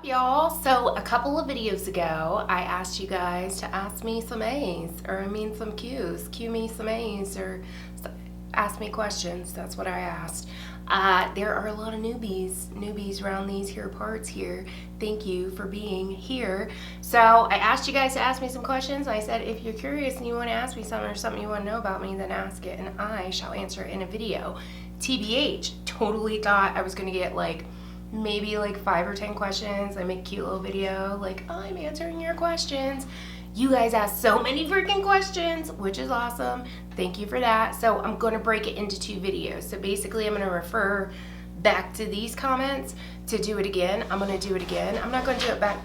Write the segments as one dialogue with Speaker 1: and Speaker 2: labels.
Speaker 1: y'all? So a couple of videos ago, I asked you guys to ask me some A's, or I mean some Q's. Cue me some A's, or ask me questions. That's what I asked. There are a lot of newbies around these here parts here. Thank you for being here. So I asked you guys to ask me some questions. I said, if you're curious and you want to ask me something or something you want to know about me, then ask it and I shall answer it in a video. TBH, totally thought I was going to get like maybe like 5 or 10 questions. I make a cute little video like, I'm answering your questions. You guys asked so many freaking questions, which is awesome. Thank you for that. So I'm going to break it into 2 videos. So basically I'm going to refer back to these comments to do it again. I'm going to do it again. I'm not going to do it back.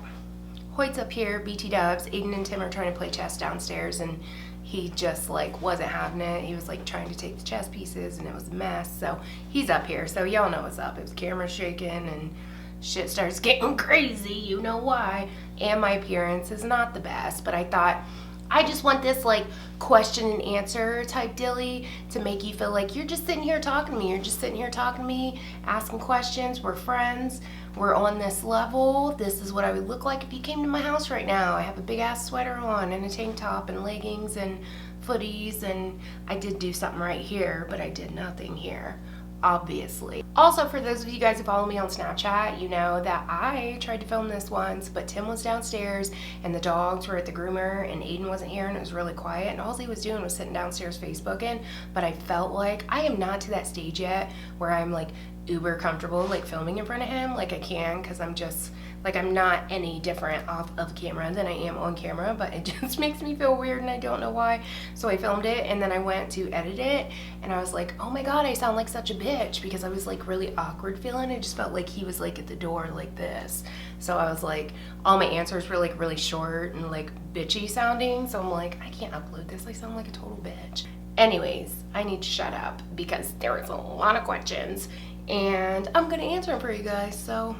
Speaker 1: Hoyt's up here, BT dubs. Aiden and Tim are trying to play chess downstairs and he just like wasn't having it. He was like trying to take the chess pieces and it was a mess. So he's up here. So y'all know what's up. It was camera shaking and shit starts getting crazy. You know why. And my appearance is not the best. But I thought I just want this like question and answer type dilly to make you feel like you're just sitting here talking to me. You're just sitting here talking to me, asking questions. We're friends. We're on this level. This is what I would look like if you came to my house right now. I have a big ass sweater on and a tank top and leggings and footies, and I did do something right here, but I did nothing here, obviously. Also, for those of you guys who follow me on Snapchat, you know that I tried to film this once, but Tim was downstairs and the dogs were at the groomer and Aiden wasn't here and it was really quiet and all he was doing was sitting downstairs Facebooking. But I felt like I am not to that stage yet where I'm like uber comfortable like filming in front of him. Like I can, because I'm just like, I'm not any different off of camera than I am on camera, but it just makes me feel weird and I don't know why. So I filmed it and then I went to edit it and I was like, oh my god, I sound like such a bitch, because I was like really awkward feeling. I just felt like he was like at the door like this. So I was like, all my answers were like really short and like bitchy sounding. So I'm like, I can't upload this. I sound like a total bitch. Anyways, I need to shut up because there was a lot of questions and I'm gonna answer them for you guys. So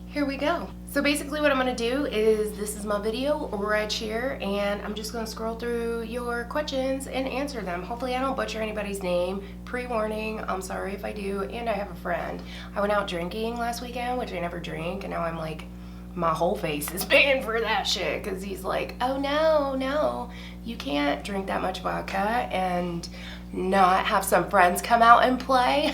Speaker 1: here we go. So basically what I'm gonna do is, this is my video right here and I'm just gonna scroll through your questions and answer them. Hopefully I don't butcher anybody's name. Pre-warning, I'm sorry if I do. And I have a friend. I went out drinking last weekend, which I never drink, and now I'm like, my whole face is banned for that shit, because he's like, oh no, you can't drink that much vodka and not have some friends come out and play.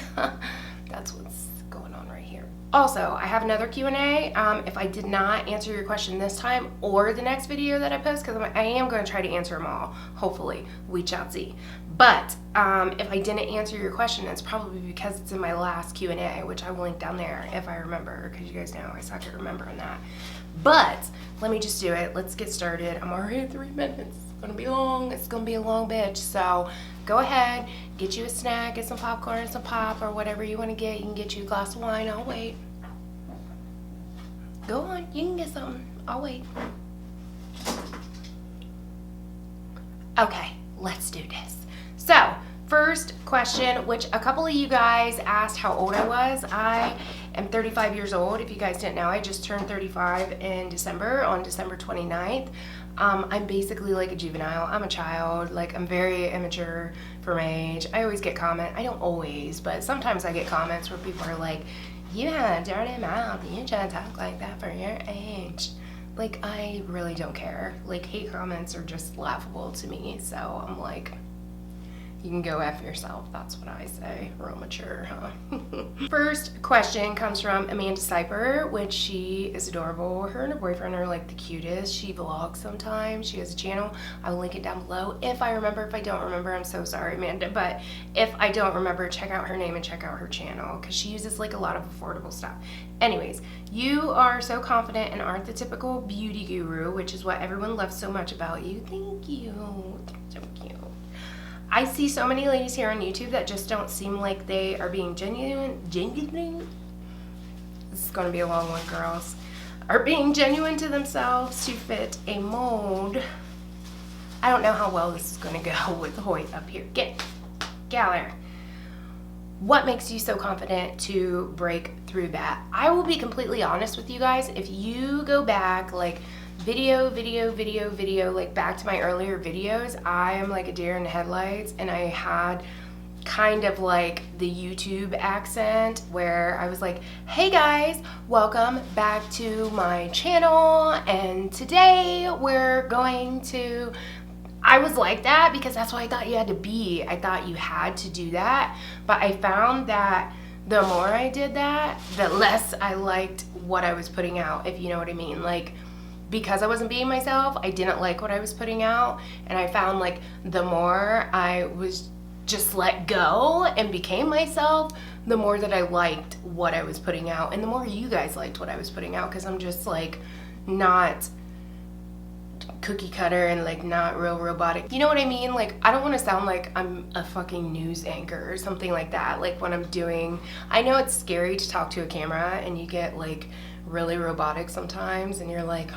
Speaker 1: That's what's going on right here. Also, I have another Q&A. If I did not answer your question this time or the next video that I post, because I am going to try to answer them all, hopefully, we shall see. But if I didn't answer your question, it's probably because it's in my last Q&A, which I will link down there if I remember, because you guys know I suck at remembering that. But let me just do it. Let's get started. I'm already at 3 minutes. It's gonna be long. It's gonna be a long bitch. So go ahead, get you a snack, get some popcorn and some pop or whatever you want to get. You can get you a glass of wine. I'll wait. Go on, you can get something. I'll wait. Okay, let's do this. So, first question, which a couple of you guys asked how old I was. I am 35 years old. If you guys didn't know, I just turned 35 in December, on December 29th. I'm basically like a juvenile. I'm a child. Like, I'm very immature for my age. I always get I don't always, but sometimes I get comments where people are like, you had a dirty mouth, you should talk like that for your age. Like, I really don't care. Like, hate comments are just laughable to me, so I'm like, you can go F yourself, that's what I say. Real mature, huh? First question comes from Amanda Stiper, which she is adorable. Her and her boyfriend are like the cutest. She vlogs sometimes. She has a channel. I will link it down below if I remember. If I don't remember, I'm so sorry, Amanda. But if I don't remember, check out her name and check out her channel, because she uses like a lot of affordable stuff. Anyways, you are so confident and aren't the typical beauty guru, which is what everyone loves so much about you. Thank you. So cute. I see so many ladies here on YouTube that just don't seem like they are being genuine. This is going to be a long one, girls. Are being genuine to themselves to fit a mold. I don't know how well this is going to go with Hoyt up here. Get out there. What makes you so confident to break through that? I will be completely honest with you guys. If you go back, like, video, like back to my earlier videos, I am like a deer in the headlights, and I had kind of like the YouTube accent where I was like, hey guys, welcome back to my channel, and today we're going to, I was like that because that's what I thought you had to be. I thought you had to do that, but I found that the more I did that, the less I liked what I was putting out, if you know what I mean. Like, because I wasn't being myself, I didn't like what I was putting out, and I found like the more I was just let go and became myself, the more that I liked what I was putting out, and the more you guys liked what I was putting out, because I'm just like not cookie cutter and like not real robotic. You know what I mean? Like, I don't want to sound like I'm a fucking news anchor or something like that. Like when I'm doing, I know it's scary to talk to a camera and you get like really robotic sometimes and you're like,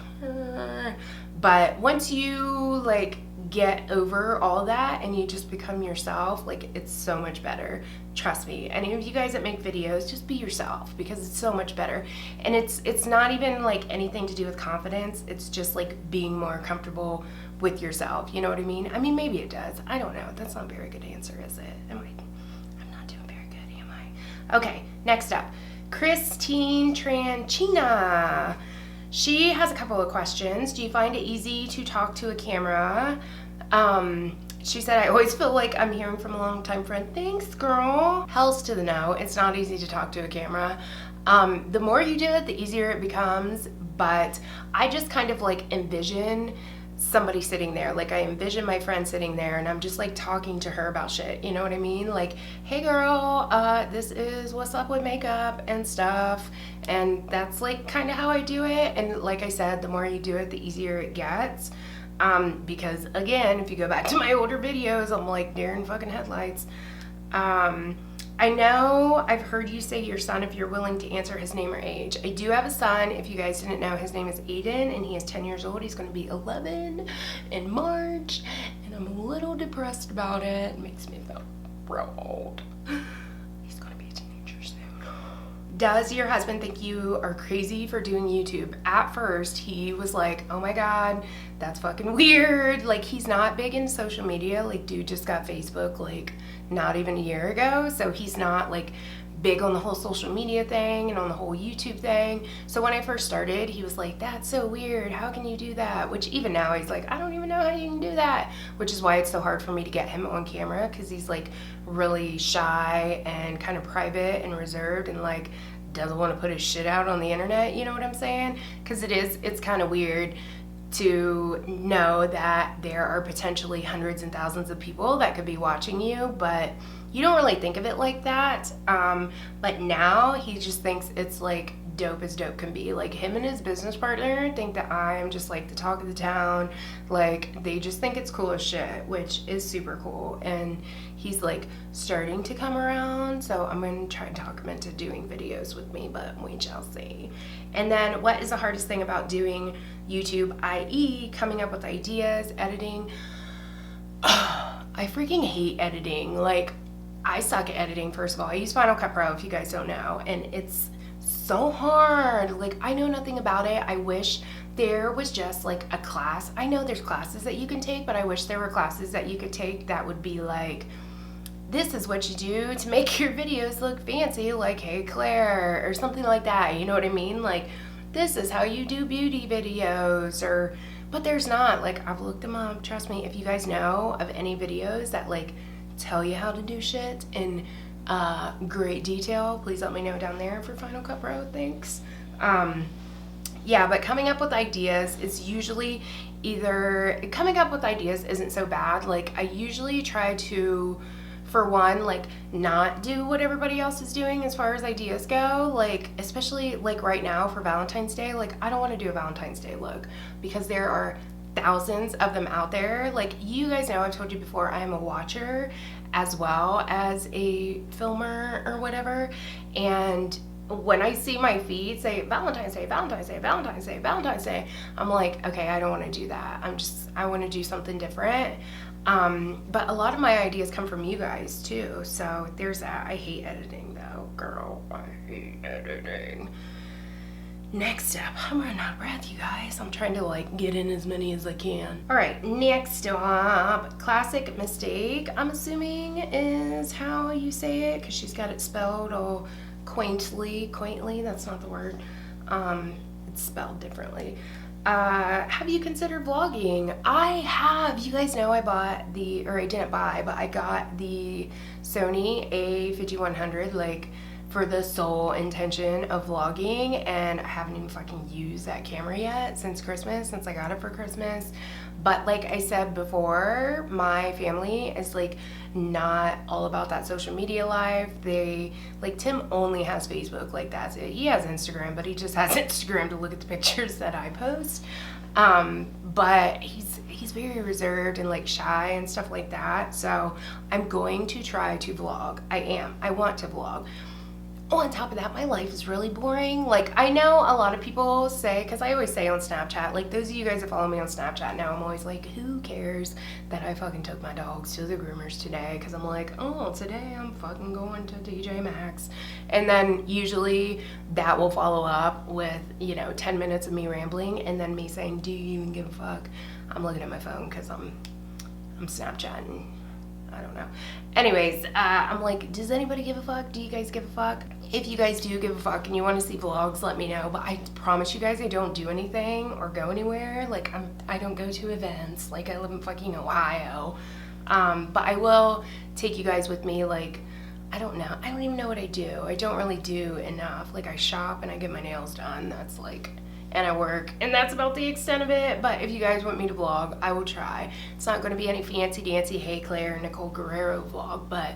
Speaker 1: but once you like get over all that and you just become yourself, like it's so much better. Trust me. Any of you guys that make videos, just be yourself, because it's so much better. And it's not even like anything to do with confidence. It's just like being more comfortable with yourself. You know what I mean? I mean, maybe it does. I don't know. That's not a very good answer, is it? I'm not doing very good, am I? Okay, next up, Christine Tranchina. She has a couple of questions. Do you find it easy to talk to a camera? She said, I always feel like I'm hearing from a long-time friend. Thanks, girl. Hells to the no. It's not easy to talk to a camera. The more you do it, the easier it becomes. But I just kind of like envision somebody sitting there. Like I envision my friend sitting there and I'm just like talking to her about shit. You know what I mean? Like, hey girl, this is what's up with makeup and stuff. And that's like kind of how I do it. And like I said, the more you do it, the easier it gets. Because again, if you go back to my older videos, I'm like deer in fucking headlights. I know I've heard you say your son, if you're willing to answer his name or age. I do have a son. If you guys didn't know, his name is Aiden and he is 10 years old. He's going to be 11 in March and I'm a little depressed about it. It makes me feel real old. He's going to be a teenager soon. Does your husband think you are crazy for doing YouTube? At first, he was like, oh my God, that's fucking weird. Like, he's not big in social media. Like, dude just got Facebook, like, not even a year ago. So he's not, like, big on the whole social media thing and on the whole YouTube thing. So when I first started, he was like, that's so weird. How can you do that? Which even now, he's like, I don't even know how you can do that. Which is why it's so hard for me to get him on camera, because he's, like, really shy and kind of private and reserved and, like, doesn't want to put his shit out on the internet, you know what I'm saying? Because it's kind of weird to know that there are potentially hundreds and thousands of people that could be watching you, but you don't really think of it like that. But now he just thinks it's like dope as dope can be. Like, him and his business partner think that I'm just like the talk of the town. Like, they just think it's cool as shit, which is super cool. And he's like starting to come around, so I'm gonna try and talk him into doing videos with me, but we shall see. And then, what is the hardest thing about doing YouTube, i.e. coming up with ideas, editing? I freaking hate editing. Like, I suck at editing, first of all. I use Final Cut Pro, if you guys don't know, and it's so hard. Like, I know nothing about it. I wish there was just like a class. I know there's classes that you can take, but I wish there were classes that you could take that would be like, this is what you do to make your videos look fancy, like Hey Claire, or something like that. You know what I mean? Like, this is how you do beauty videos, or, but there's not. Like, I've looked them up. Trust me, if you guys know of any videos that like tell you how to do shit in great detail, please let me know down there for Final Cut Pro. Thanks. Yeah, but coming up with ideas is usually either, coming up with ideas isn't so bad. Like, I usually try to, for one, like, not do what everybody else is doing as far as ideas go. Like, especially like right now for Valentine's Day, like, I don't want to do a Valentine's Day look because there are thousands of them out there. Like, you guys know, I've told you before, I am a watcher as well as a filmer or whatever, and when I see my feed say Valentine's Day, Valentine's Day, Valentine's Day, Valentine's Day, I'm like, okay, I don't want to do that. I want to do something different. But a lot of my ideas come from you guys too, so there's that. I hate editing though, girl. I hate editing. Next up, I'm running out of breath, you guys. I'm trying to like get in as many as I can. All right, next up, classic mistake, I'm assuming is how you say it, because she's got it spelled all quaintly, that's not the word. It's spelled differently. Have you considered vlogging? I have. You guys know I bought the, or I didn't buy, but I got the Sony A5100, like, for the sole intention of vlogging, and I haven't even fucking used that camera yet since Christmas, since I got it for Christmas. But like I said before, my family is like not all about that social media life. They, like, Tim only has Facebook, like that's it. He has Instagram, but he just has Instagram to look at the pictures that I post. But he's very reserved and like shy and stuff like that. So I'm going to try to vlog. I want to vlog. On top of that, my life is really boring. Like, I know a lot of people say, because I always say on Snapchat, like those of you guys that follow me on Snapchat now, I'm always like, who cares that I fucking took my dogs to the groomers today? Because I'm like, oh, today I'm fucking going to DJ Maxx. And then usually that will follow up with, 10 minutes of me rambling and then me saying, do you even give a fuck? I'm looking at my phone because I'm Snapchatting. I don't know. Anyways, I'm like, does anybody give a fuck? Do you guys give a fuck? If you guys do give a fuck and you want to see vlogs, let me know. But I promise you guys I don't do anything or go anywhere. Like, I don't go to events. Like, I live in fucking Ohio. But I will take you guys with me. Like, I don't know. I don't even know what I do. I don't really do enough. Like, I shop and I get my nails done. That's like... and I work, and that's about the extent of it. But if you guys want me to vlog, I will try. It's not going to be any fancy dancy Hey Claire Nicole Guerrero vlog, but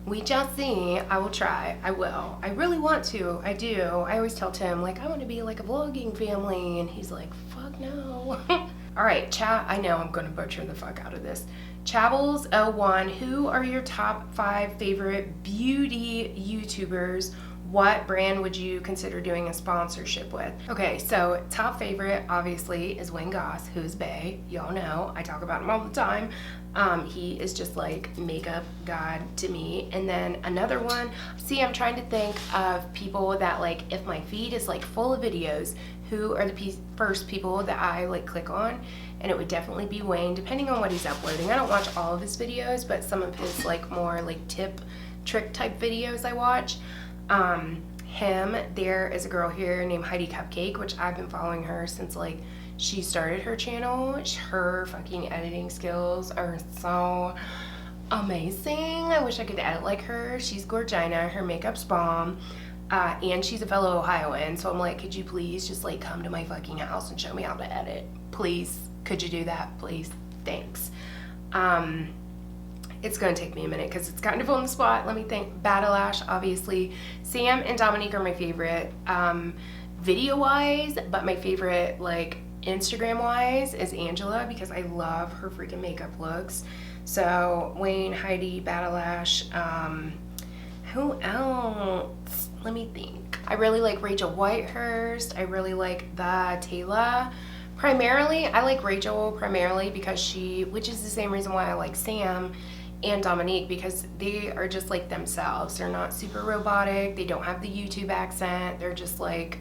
Speaker 1: we shall see. I will try. I will. I really want to. I do. I always tell Tim, like, I want to be like a vlogging family, and he's like, fuck no. All right, chat. I know I'm going to butcher the fuck out of this. Chavels01, who are your top 5 favorite beauty YouTubers? What brand would you consider doing a sponsorship with? Okay, so top favorite obviously is Goss, who's bae. Y'all know, I talk about him all the time. He is just like makeup god to me. And then another one, see, I'm trying to think of people that, like, if my feed is like full of videos, who are the first people that I like click on? And it would definitely be Wayne, depending on what he's uploading. I don't watch all of his videos, but some of his like more like tip trick type videos I watch. Him, there is a girl here named HeidiCupcake, which I've been following her since like she started her channel. Her fucking editing skills are so amazing. I wish I could edit like her. She's gorgina, her makeup's bomb, and she's a fellow Ohioan, so I'm like, could you please just like come to my fucking house and show me how to edit? Please, could you do that, please? Thanks. It's going to take me a minute because it's kind of on the spot. Let me think. Battle-Ash, obviously. Sam and Dominique are my favorite video-wise, but my favorite, like, Instagram-wise is Angela, because I love her freaking makeup looks. So, Wayne, Heidi, Battle-Ash. Who else? Let me think. I really like Rachel Whitehurst. I really like ThaTaylaaa. Primarily, I like Rachel primarily because which is the same reason why I like Sam and Dominique, because they are just like themselves. They're not super robotic. They don't have the YouTube accent. They're just like,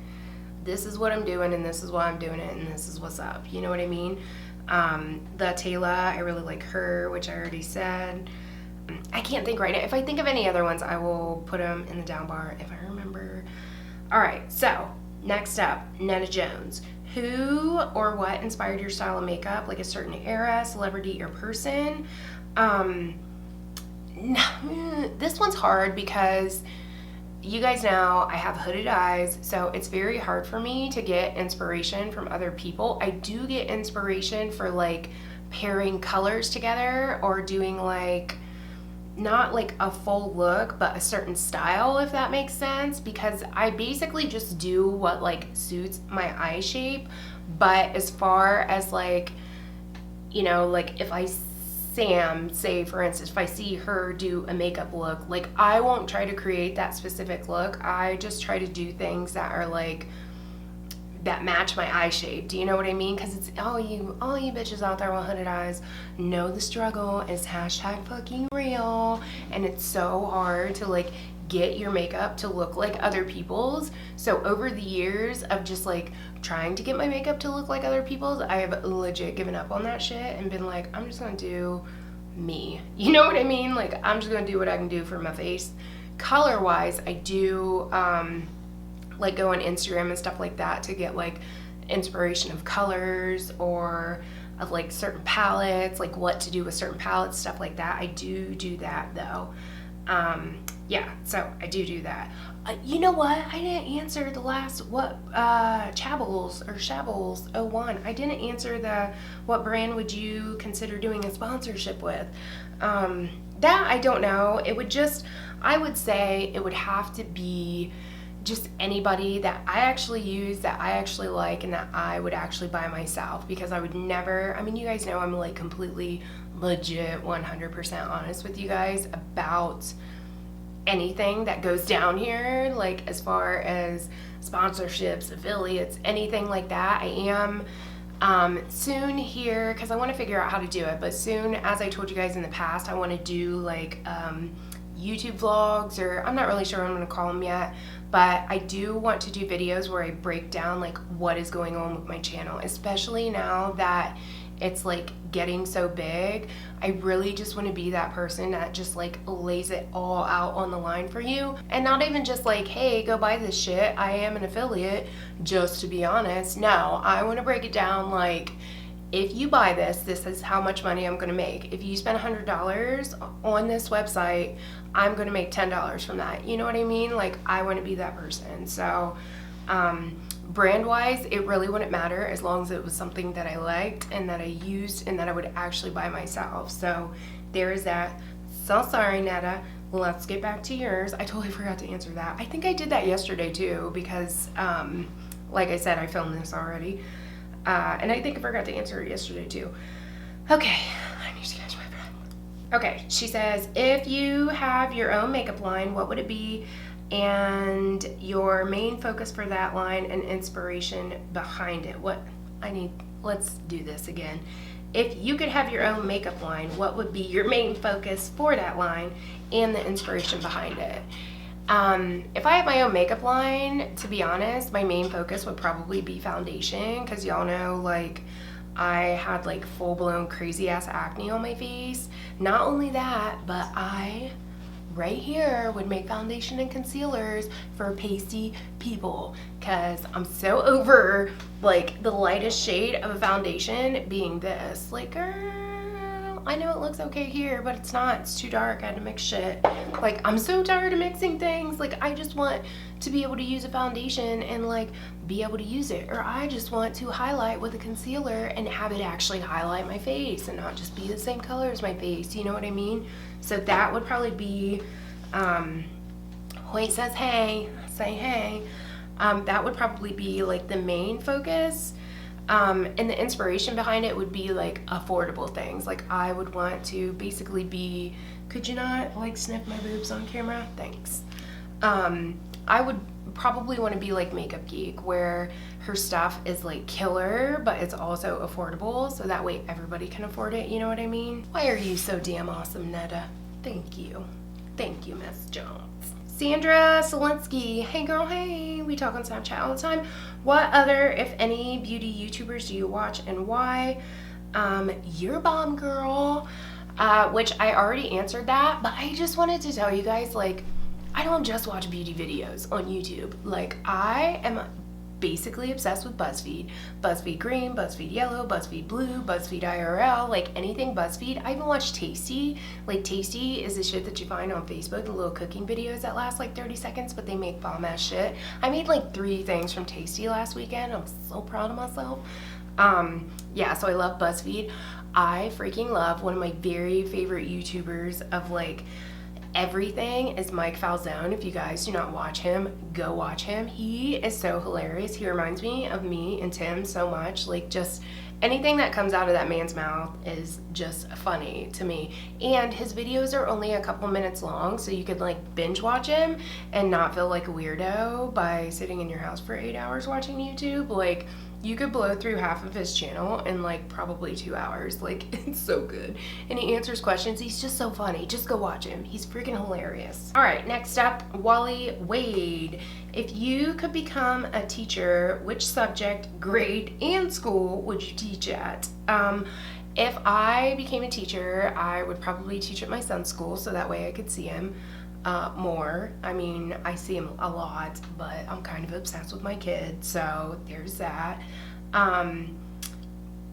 Speaker 1: this is what I'm doing, and this is why I'm doing it, and this is what's up. You know what I mean? ThaTaylaaa, I really like her, which I already said. I can't think right now. If I think of any other ones, I will put them in the down bar if I remember. All right, so next up, Netta Jones. Who or what inspired your style of makeup, like a certain era, celebrity, or person? This one's hard because you guys know I have hooded eyes, so it's very hard for me to get inspiration from other people. I do get inspiration for like pairing colors together or doing like, not like a full look, but a certain style, if that makes sense, because I basically just do what like suits my eye shape. But as far as like, like if Sam, say for instance, if I see her do a makeup look, like I won't try to create that specific look. I just try to do things that are like, that match my eye shape. Do you know what I mean? Because it's all you bitches out there with hooded eyes know the struggle is hashtag fucking real, and it's so hard to like get your makeup to look like other people's. So over the years of just like trying to get my makeup to look like other people's, I have legit given up on that shit and been like, I'm just gonna do me. You know what I mean? Like, I'm just gonna do what I can do for my face. Color wise, I do like go on Instagram and stuff like that to get like inspiration of colors or of like certain palettes, like what to do with certain palettes, stuff like that. I do that though. Yeah, so I do that. You know what? I didn't answer the last Shabbles 01. I didn't answer the what brand would you consider doing a sponsorship with. That I don't know. It would just, I would say it would have to be just anybody that I actually use, that I actually like, and that I would actually buy myself, because I would never, I mean, you guys know I'm like completely legit 100% honest with you guys about anything that goes down here, like as far as sponsorships, affiliates, anything like that. I am soon here, because I want to figure out how to do it, but soon, as I told you guys in the past, I want to do like YouTube vlogs, or I'm not really sure what I'm going to call them yet, but I do want to do videos where I break down like what is going on with my channel, especially now that it's like getting so big. I really just want to be that person that just like lays it all out on the line for you, and not even just like, hey, go buy this shit, I am an affiliate, just to be honest. No, I want to break it down like, if you buy this, this is how much money I'm going to make. If you spend $100 on this website, I'm going to make $10 from that. You know what I mean? Like, I want to be that person. So, brand wise, it really wouldn't matter as long as it was something that I liked and that I used and that I would actually buy myself. So, there is that. So sorry, Netta. Let's get back to yours. I totally forgot to answer that. I think I did that yesterday too, because, like I said, I filmed this already. And I think I forgot to answer it yesterday too. Okay, I need to catch my breath. Okay, she says, if you have your own makeup line, what would it be? And your main focus for that line and inspiration behind it. Let's do this again. If you could have your own makeup line, what would be your main focus for that line and the inspiration behind it? If I had my own makeup line, to be honest, my main focus would probably be foundation, because y'all know, like, I had like full-blown crazy ass acne on my face. Not only that, but I right here would make foundation and concealers for pasty people, because I'm so over like the lightest shade of a foundation being this. Like, girl, I know it looks okay here, but it's not. It's too dark. I had to mix shit. Like, I'm so tired of mixing things. Like, I just want to be able to use a foundation and like be able to use it. Or I just want to highlight with a concealer and have it actually highlight my face and not just be the same color as my face. You know what I mean? So that would probably be, Hoyt says, hey, say hey. That would probably be like the main focus. And the inspiration behind it would be like affordable things. Like, I would want to basically be, could you not like sniff my boobs on camera? Thanks. I would probably want to be like Makeup Geek, where her stuff is like killer, but it's also affordable, so that way everybody can afford it. You know what I mean? Why are you so damn awesome, Netta? Thank you. Thank you, Miss Jones. Sandra Solinsky, hey girl, hey, we talk on Snapchat all the time. What other, if any, beauty YouTubers do you watch and why? Your bomb girl, which I already answered that, but I just wanted to tell you guys, like, I don't just watch beauty videos on YouTube. Like, I am basically obsessed with Buzzfeed. Buzzfeed Green, Buzzfeed Yellow, Buzzfeed Blue, Buzzfeed IRL, like anything Buzzfeed. I even watch Tasty. Like, Tasty is the shit that you find on Facebook, the little cooking videos that last like 30 seconds, but they make bomb ass shit. I made like 3 things from Tasty last weekend. I'm so proud of myself. Yeah, so I love Buzzfeed. I freaking love one of my very favorite YouTubers of like everything is Mike Falzone. If you guys do not watch him, go watch him. He is so hilarious. He reminds me of me and Tim so much. Like, just anything that comes out of that man's mouth is just funny to me. And his videos are only a couple minutes long, so you could like binge watch him and not feel like a weirdo by sitting in your house for 8 hours watching YouTube. Like, You could blow through half of his channel in like probably 2 hours. Like, it's so good. And he answers questions. He's just so funny. Just go watch him. He's freaking hilarious. All right, next up, Wally Wade. If you could become a teacher, which subject, grade, and school would you teach at? If I became a teacher, I would probably teach at my son's school so that way I could see him more. I mean, I see him a lot, but I'm kind of obsessed with my kids, so there's that.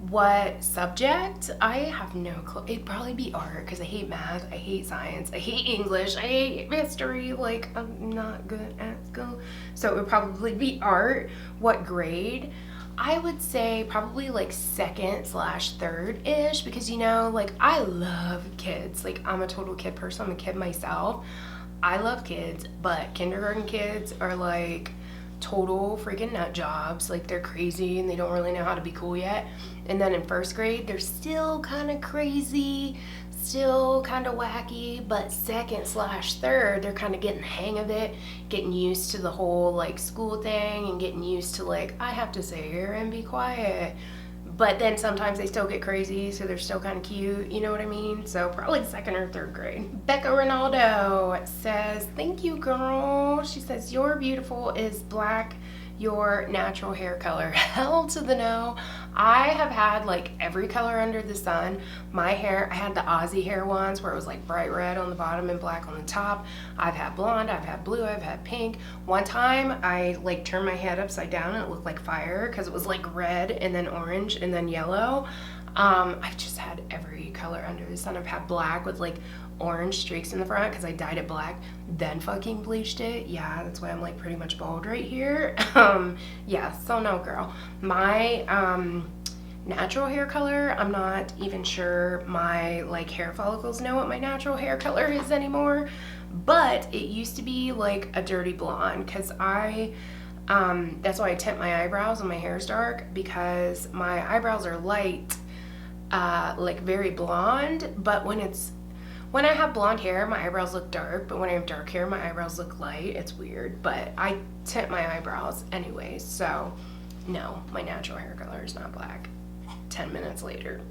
Speaker 1: What subject? I have no clue. It'd probably be art because I hate math, I hate science, I hate English, I hate history. Like, I'm not good at school. So it would probably be art. What grade? I would say probably like 2nd/3rd-ish because, you know, like I love kids. Like, I'm a total kid person. I'm a kid myself. I love kids, but kindergarten kids are like total freaking nut jobs. Like, they're crazy and they don't really know how to be cool yet. And then in 1st grade, they're still kind of crazy, still kind of wacky, but 2nd/3rd, they're kind of getting the hang of it, getting used to the whole like school thing and getting used to like, I have to sit here and be quiet. But then sometimes they still get crazy, so they're still kind of cute, you know what I mean? So probably 2nd or 3rd grade. Becca Ronaldo says, thank you, girl. She says, you're beautiful. Is black your natural hair color? Hell to the no. I have had like every color under the sun. My hair, I had the Aussie hair ones where it was like bright red on the bottom and black on the top. I've had blonde, I've had blue, I've had pink. One time I like turned my head upside down and it looked like fire because it was like red and then orange and then yellow. I've just had every color under the sun. I've had black with like orange streaks in the front because I dyed it black, then fucking bleached it. Yeah, that's why I'm like pretty much bald right here. Yeah, so no, girl. My natural hair color, I'm not even sure my like hair follicles know what my natural hair color is anymore, but it used to be like a dirty blonde because that's why I tint my eyebrows and my hair's dark, because my eyebrows are light, like very blonde, but when I have blonde hair, my eyebrows look dark, but when I have dark hair, my eyebrows look light. It's weird, but I tint my eyebrows anyway, so no, my natural hair color is not black. 10 minutes later.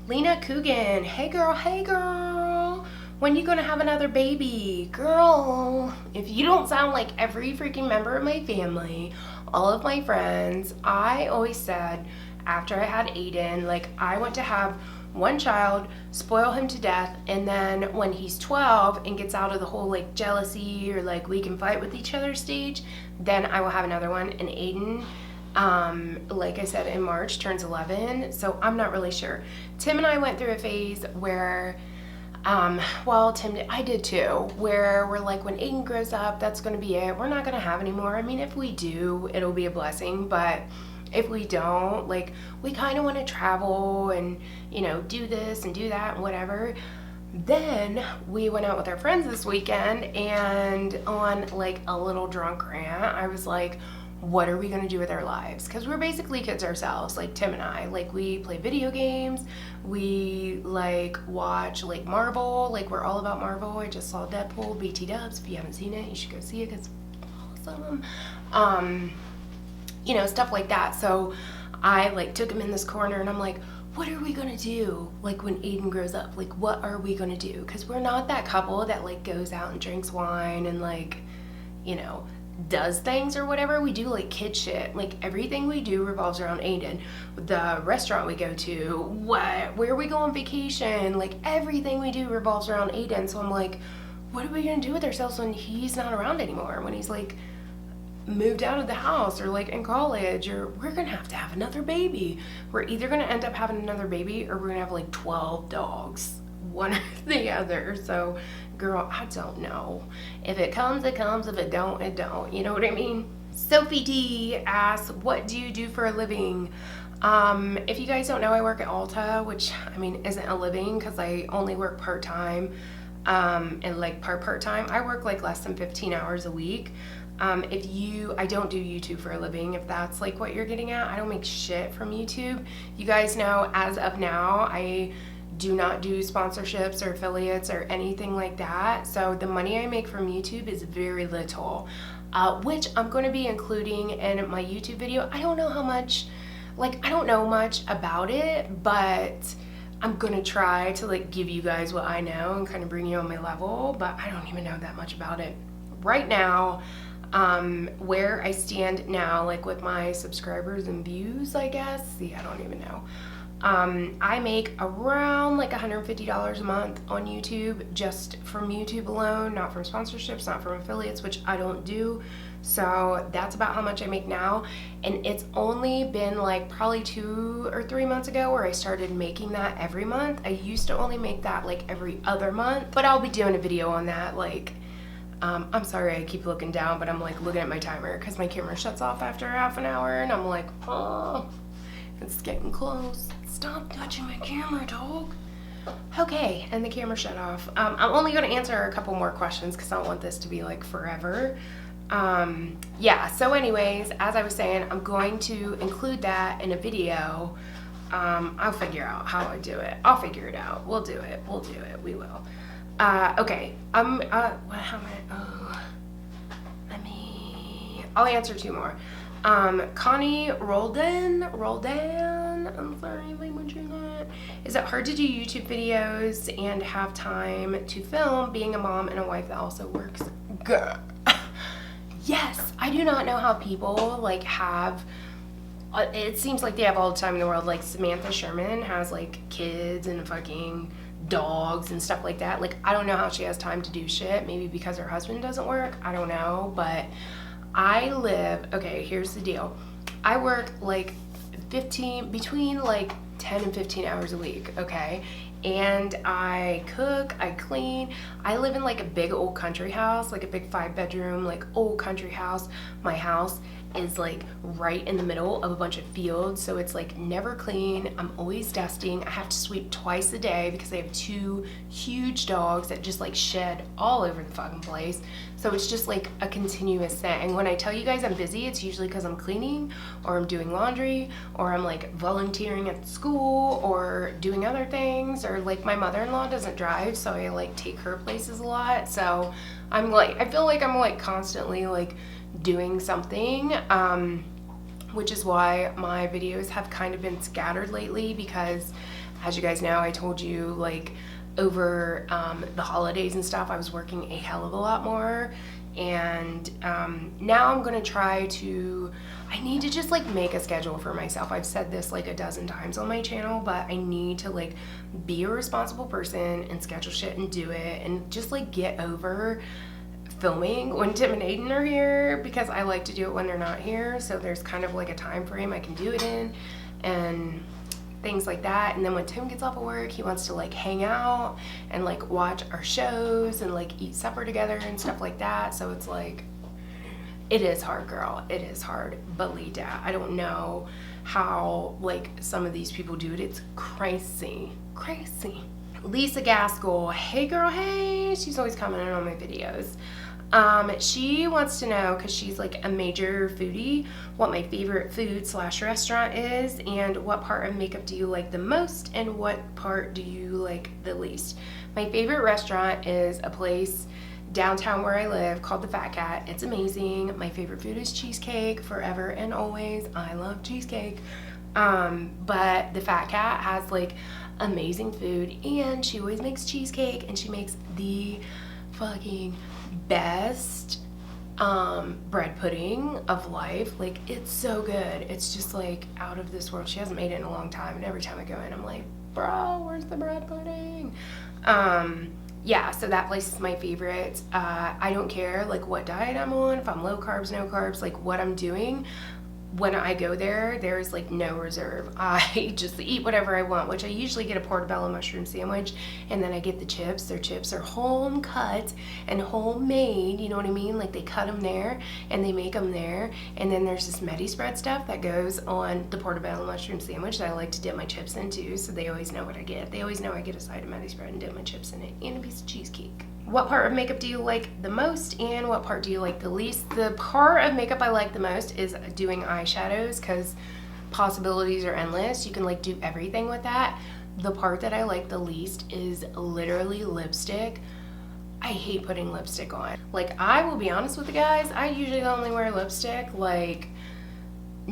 Speaker 1: Lena Coogan, hey girl, when you gonna have another baby? Girl, if you don't sound like every freaking member of my family, all of my friends, I always said after I had Aiden, like I want to have one child, spoil him to death, and then when he's 12 and gets out of the whole like jealousy or like we can fight with each other stage, then I will have another one. And Aiden, like I said, in March turns 11, so I'm not really sure. Tim and I went through a phase where well, Tim, I did too, where we're like, when Aiden grows up, that's gonna be it. We're not gonna have any more. I mean, if we do, it'll be a blessing, but if we don't, like, we kind of want to travel and, you know, do this and do that and whatever. Then we went out with our friends this weekend, and on like a little drunk rant, I was like, what are we going to do with our lives? Because we're basically kids ourselves, like Tim and I. Like, we play video games, we like watch like Marvel, like we're all about Marvel. I just saw Deadpool, BT Dubs. If you haven't seen it, you should go see it because it's awesome. You know, stuff like that. So I like took him in this corner and I'm like, what are we gonna do like when Aiden grows up? Like, what are we gonna do? Because we're not that couple that like goes out and drinks wine and like, you know, does things or whatever. We do like kid shit. Like, everything we do revolves around Aiden. The restaurant we go to, where we go on vacation, like everything we do revolves around Aiden. So I'm like, what are we gonna do with ourselves when he's not around anymore? When he's like moved out of the house or like in college, or we're gonna have to have another baby. We're either gonna end up having another baby or we're gonna have like 12 dogs, one or the other. So girl, I don't know. If it comes, it comes. If it don't, it don't. You know what I mean? Sophie D asks, what do you do for a living? If you guys don't know, I work at Ulta, which I mean isn't a living because I only work part-time, and like part-time. I work like less than 15 hours a week. I don't do YouTube for a living, if that's like what you're getting at. I don't make shit from YouTube. You guys know, as of now, I do not do sponsorships or affiliates or anything like that. So the money I make from YouTube is very little, which I'm going to be including in my YouTube video. I don't know how much like, I don't know much about it, but I'm gonna try to like give you guys what I know and kind of bring you on my level, but I don't even know that much about it. Right now, where I stand now, like with my subscribers and views, I guess, see, I don't even know. I make around like $150 a month on YouTube, just from YouTube alone, not from sponsorships, not from affiliates, which I don't do. So that's about how much I make now. And it's only been like probably 2 or 3 months ago where I started making that every month. I used to only make that like every other month, but I'll be doing a video on that. Like, I'm sorry I keep looking down, but I'm like looking at my timer because my camera shuts off after half an hour and I'm like, oh, it's getting close. Stop touching my camera, dog. Okay, and the camera shut off. I'm only going to answer a couple more questions because I don't want this to be like forever. Yeah, so anyways, as I was saying, I'm going to include that in a video. I'll figure out how I do it. I'll figure it out. We'll do it. We'll do it. We will. Okay. How am I? Oh, I'll answer 2 more. Connie Roldan, I'm sorry if I'm butchering that. Is it hard to do YouTube videos and have time to film being a mom and a wife that also works? Girl. Yes, I do not know how people like have, it seems like they have all the time in the world. Like Samantha Sherman has like kids and fucking dogs and stuff like that. Like, I don't know how she has time to do shit. Maybe because her husband doesn't work. I don't know, but I live, okay, here's the deal. I work like between like 10 and 15 hours a week, okay? And I cook, I clean. I live in like a big old country house, like a big 5-bedroom, like old country house. My house is like right in the middle of a bunch of fields, so it's like never clean. I'm always dusting. I have to sweep twice a day because I have 2 huge dogs that just like shed all over the fucking place. So it's just like a continuous thing. When I tell you guys I'm busy, it's usually because I'm cleaning or I'm doing laundry or I'm like volunteering at school or doing other things, or like my mother-in-law doesn't drive, so I like take her places a lot. So I'm like, I feel like I'm like constantly like doing something, which is why my videos have kind of been scattered lately, because as you guys know, I told you like over the holidays and stuff I was working a hell of a lot more, and now I'm gonna try to, I need to just like make a schedule for myself. I've said this like a dozen times on my channel, but I need to like be a responsible person and schedule shit and do it, and just like get over filming when Tim and Aiden are here, because I like to do it when they're not here, so there's kind of like a time frame I can do it in and things like that. And then when Tim gets off of work, he wants to like hang out and like watch our shows and like eat supper together and stuff like that. So it's like, it is hard, girl. It is hard. But Lita, I don't know how like some of these people do it. It's crazy. Lisa Gaskell, hey girl, hey. She's always commenting on my videos. She wants to know, because she's like a major foodie, what my favorite food / restaurant is, and what part of makeup do you like the most, and what part do you like the least. My favorite restaurant is a place downtown where I live called the Fat Cat. It's amazing. My favorite food is cheesecake, forever and always. I love cheesecake. But the Fat Cat has like amazing food, and she always makes cheesecake, and she makes the fucking best bread pudding of life. Like, it's so good. It's just like out of this world. She hasn't made it in a long time, and every time I go in I'm like, bro, where's the bread pudding? Yeah, so that place is my favorite. I don't care like what diet I'm on, if I'm low carbs, no carbs, like what I'm doing. When I go there, there's like no reserve. I just eat whatever I want, which I usually get a portobello mushroom sandwich, and then I get the chips. Their chips are home cut and homemade, you know what I mean? Like, they cut them there and they make them there. And then there's this Medi spread stuff that goes on the portobello mushroom sandwich that I like to dip my chips into, so they always know what I get. They always know I get a side of Medi spread and dip my chips in it, and a piece of cheesecake. What part of makeup do you like the most, and what part do you like the least? The part of makeup I like the most is doing eyeshadows, because possibilities are endless. You can like do everything with that. The part that I like the least is literally lipstick. I hate putting lipstick on. Like, I will be honest with you guys, I usually only wear lipstick like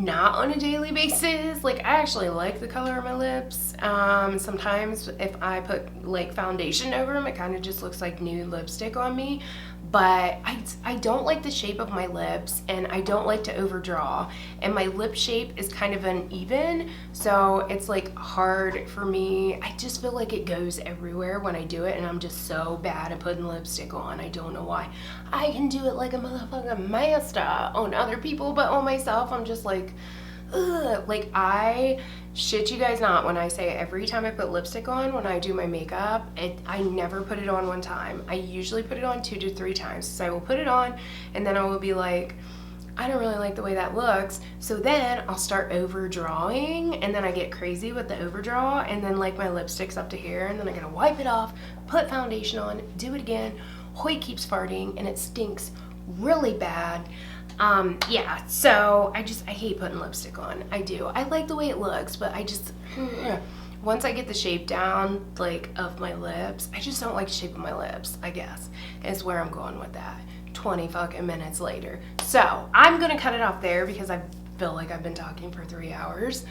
Speaker 1: not on a daily basis. Like, I actually like the color of my lips. Sometimes if I put like foundation over them, it kind of just looks like nude lipstick on me. But I don't like the shape of my lips, and I don't like to overdraw, and my lip shape is kind of uneven, so it's like hard for me. I just feel like it goes everywhere when I do it, and I'm just so bad at putting lipstick on. I don't know why. I can do it like a motherfucking master on other people, but on myself I'm just like, ugh. Like, I shit you guys not when I say every time I put lipstick on when I do my makeup, I never put it on one time. I usually put it on 2 to 3 times. So I will put it on, and then I will be like, I don't really like the way that looks. So then I'll start overdrawing, and then I get crazy with the overdraw, and then like my lipstick's up to here, and then I gotta wipe it off, put foundation on, do it again. Hoy keeps farting, and it stinks really bad. Yeah, so I hate putting lipstick on. I do. I like the way it looks, but I just, once I get the shape down, like, of my lips, I just don't like the shape of my lips, I guess, is where I'm going with that. 20 fucking minutes later. So, I'm gonna cut it off there because I feel like I've been talking for 3 hours.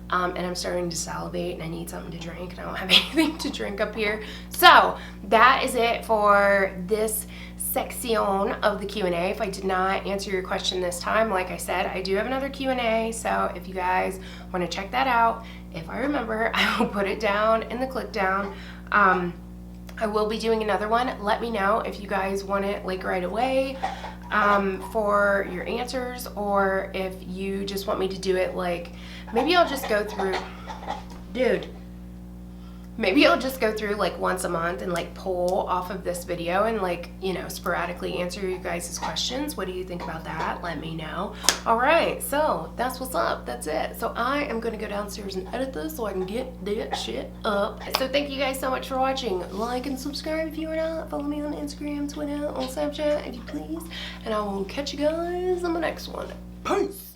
Speaker 1: And I'm starting to salivate, and I need something to drink, and I don't have anything to drink up here. So, that is it for this section of the Q&A. If I did not answer your question this time, like I said, I do have another Q&A, so if you guys want to check that out, if I remember, I will put it down in the click down. I will be doing another one. Let me know if you guys want it like right away for your answers, or if you just want me to do it like, maybe I'll just go through, maybe I'll just go through like once a month and like pull off of this video and like, you know, sporadically answer you guys' questions. What do you think about that? Let me know. All right, so that's what's up. That's it. So I am going to go downstairs and edit this so I can get that shit up. So thank you guys so much for watching. Like and subscribe if you are not. Follow me on Instagram, Twitter, on Snapchat if you please. And I will catch you guys on the next one. Peace.